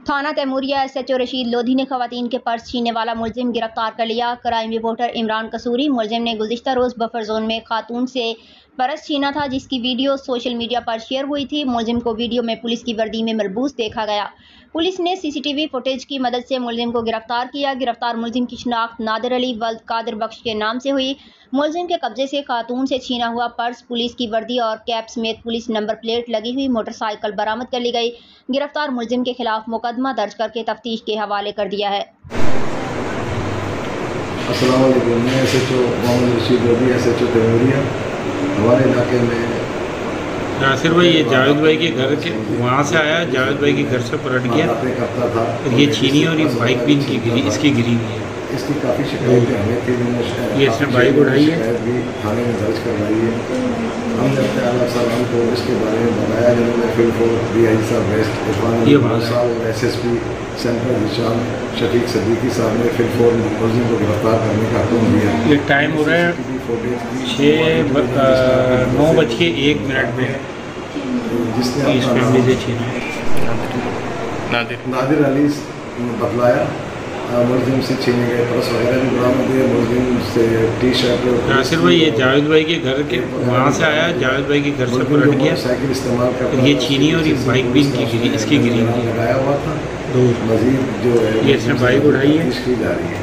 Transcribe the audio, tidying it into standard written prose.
थाना तैमूरिया SHO रशीद लोधी ने खवातीन के पर्स छीनने वाला मुलजिम गिरफ्तार कर लिया। क्राइम रिपोर्टर इमरान कसूरी मुलजिम ने गुज़िश्ता रोज़ बफर जोन में खातून से पर्स छीना था, जिसकी वीडियो सोशल मीडिया पर शेयर हुई थी। मुलजिम को वीडियो में पुलिस की वर्दी में मलबूस देखा गया। पुलिस ने CCTV फुटेज की मदद से मुलजिम को गिरफ्तार किया। गिरफ्तार मुलजिम की शिनाख्त नादिर अली वल्द कादिर बख्श के नाम से हुई। मुलजिम के कब्जे से खातून से छीना हुआ पर्स, पुलिस की वर्दी और कैप समेत पुलिस नंबर प्लेट लगी हुई मोटरसाइकिल बरामद कर ली गई। गिरफ्तार मुलजिम के खिलाफ मुकदमा दर्ज करके तफ्तीश के हवाले कर दिया है। अस्सलाम वालेकुम। मैं SHO मोहम्मद रशीद लोधी SHO तैमूरिया। हमारे इलाके में नासिर भाई ये जावेद भाई के घर के वहाँ से आया, जावेद भाई के घर से पलट गया करता था। ये छीनी और ये बाइक भी इनकी गिरी, इसकी गिरी हुई है। इसकी काफ़ी शिकायतें हमें थी। ये इसने बाइक उड़ाई है, भी थाने में दर्ज करवाई है। हमने अपने आला साहब को इसके बारे में बताया, जिन्होंने फिर को DI साहब वेस्ट और SSP सेंट्रल निशान शफीक सदीकी साहब ने फिर मुलजिम को गिरफ्तार करने का हुक्म दिया। ये टाइम हो रहा है 9:01 पे, जिसने इस फैमिली से छीना। नादिर अली बतलाया मुलजिम से छीने गए पर्स वगैरह भी बरामद हुए। मुलजिम से T-शर्ट। नासिर भाई ये जावेद भाई के घर के वहाँ से आया, जावेद भाई के घर से पलट गया, साइकिल इस्तेमाल कर ये छीनी और ये बाइक भी इनकी गिरी, इसकी गिरी हुई है। लगाया हुआ था। मजीद जो है ये इसने बाइक उड़ाई है, इसकी जा रही है।